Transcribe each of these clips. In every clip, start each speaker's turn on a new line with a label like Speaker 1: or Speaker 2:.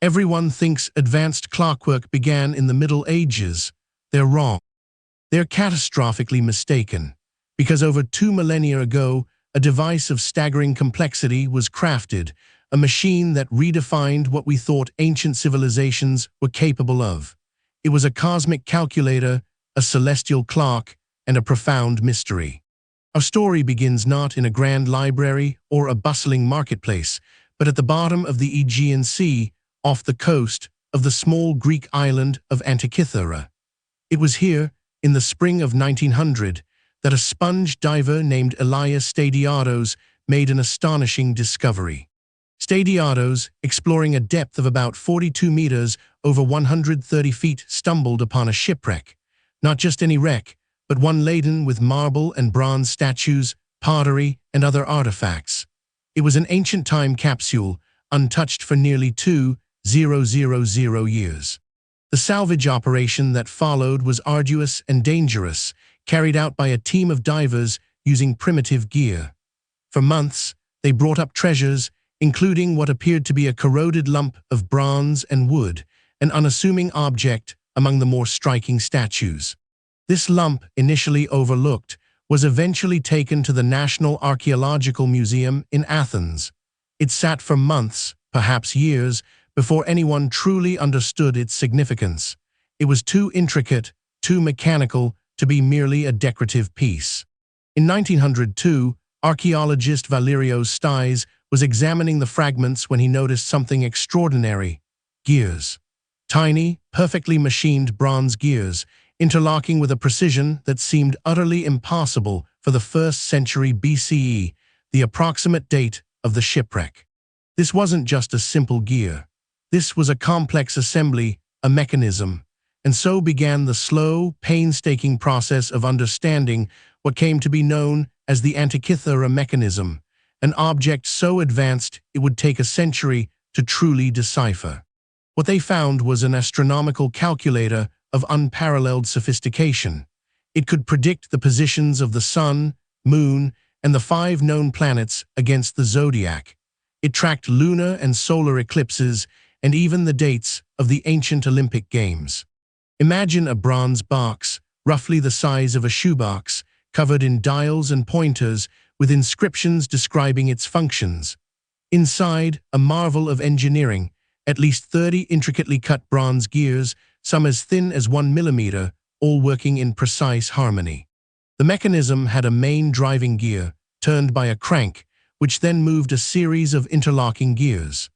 Speaker 1: Everyone thinks advanced clockwork began in the Middle Ages. They're wrong. They're catastrophically mistaken, because over 2 millennia ago, a device of staggering complexity was crafted, a machine that redefined what we thought ancient civilizations were capable of. It was a cosmic calculator, a celestial clock, and a profound mystery. Our story begins not in a grand library or a bustling marketplace, but at the bottom of the Aegean Sea, off the coast of the small Greek island of Antikythera. It was here, in the spring of 1900, that a sponge diver named Elias Stadiatos made an astonishing discovery. Stadiatos, exploring a depth of about 42 meters over 130 feet, stumbled upon a shipwreck. Not just any wreck, but one laden with marble and bronze statues, pottery, and other artifacts. It was an ancient time capsule, untouched for nearly 2,000 years. The salvage operation that followed was arduous and dangerous, carried out by a team of divers using primitive gear. For months, they brought up treasures, including what appeared to be a corroded lump of bronze and wood, an unassuming object among the more striking statues. This lump, initially overlooked, was eventually taken to the National Archaeological Museum in Athens. It sat for months, perhaps years, before anyone truly understood its significance. It was too intricate, too mechanical, to be merely a decorative piece. In 1902, archaeologist Valerios Stais was examining the fragments when he noticed something extraordinary: gears. Tiny, perfectly machined bronze gears, interlocking with a precision that seemed utterly impossible for the 1st century BCE, the approximate date of the shipwreck. This wasn't just a simple gear. This was a complex assembly, a mechanism, and so began the slow, painstaking process of understanding what came to be known as the Antikythera mechanism, an object so advanced it would take a century to truly decipher. What they found was an astronomical calculator of unparalleled sophistication. It could predict the positions of the sun, moon, and the 5 known planets against the zodiac. It tracked lunar and solar eclipses and even the dates of the ancient Olympic Games. Imagine a bronze box, roughly the size of a shoebox, covered in dials and pointers with inscriptions describing its functions. Inside, a marvel of engineering, at least 30 intricately cut bronze gears, some as thin as 1 millimeter, all working in precise harmony. The mechanism had a main driving gear, turned by a crank, which then moved a series of interlocking gears.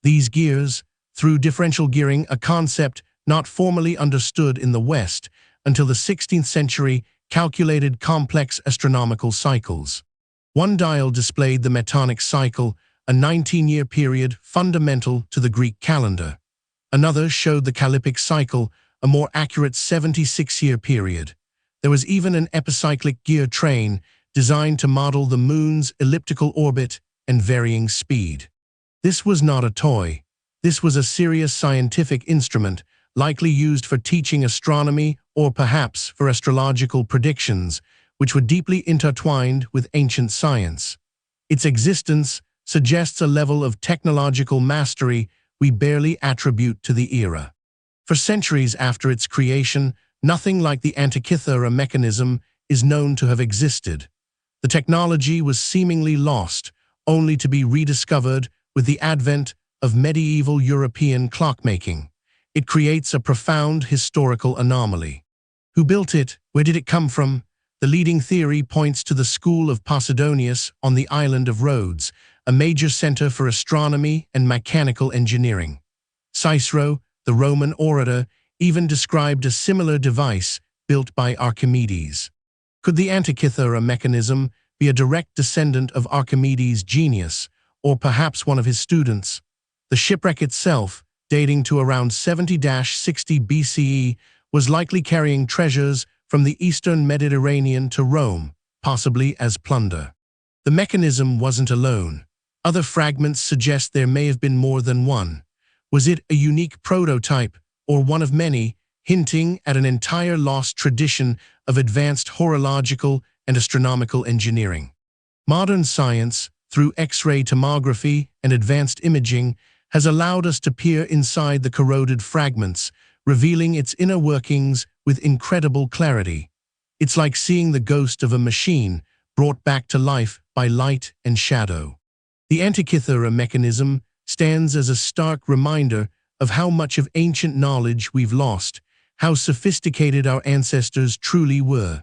Speaker 1: These gears, through differential gearing, a concept not formally understood in the West until the 16th century, calculated complex astronomical cycles. One dial displayed the Metonic cycle, a 19-year period fundamental to the Greek calendar. Another showed the Callippic cycle, a more accurate 76-year period. There was even an epicyclic gear train designed to model the moon's elliptical orbit and varying speed. This was not a toy. This was a serious scientific instrument, likely used for teaching astronomy or perhaps for astrological predictions, which were deeply intertwined with ancient science. Its existence suggests a level of technological mastery we barely attribute to the era. For centuries after its creation, nothing like the Antikythera mechanism is known to have existed. The technology was seemingly lost, only to be rediscovered with the advent of medieval European clockmaking. It creates a profound historical anomaly. Who built it? Where did it come from? The leading theory points to the school of Posidonius on the island of Rhodes, a major center for astronomy and mechanical engineering. Cicero, the Roman orator, even described a similar device built by Archimedes. Could the Antikythera mechanism be a direct descendant of Archimedes' genius, or perhaps one of his students? The shipwreck itself, dating to around 70–60 BCE, was likely carrying treasures from the eastern Mediterranean to Rome, possibly as plunder. The mechanism wasn't alone. Other fragments suggest there may have been more than one. Was it a unique prototype, or one of many, hinting at an entire lost tradition of advanced horological and astronomical engineering? Modern science, through X-ray tomography and advanced imaging, has allowed us to peer inside the corroded fragments, revealing its inner workings with incredible clarity. It's like seeing the ghost of a machine brought back to life by light and shadow. The Antikythera mechanism stands as a stark reminder of how much of ancient knowledge we've lost, how sophisticated our ancestors truly were.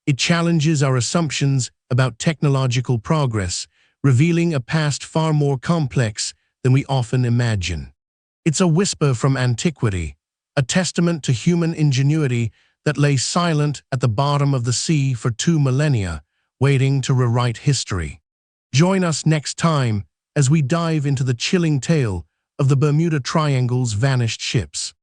Speaker 1: It challenges our assumptions about technological progress, revealing a past far more complex than we often imagine. It's a whisper from antiquity, a testament to human ingenuity that lay silent at the bottom of the sea for 2 millennia, waiting to rewrite history. Join us next time as we dive into the chilling tale of the Bermuda Triangle's vanished ships.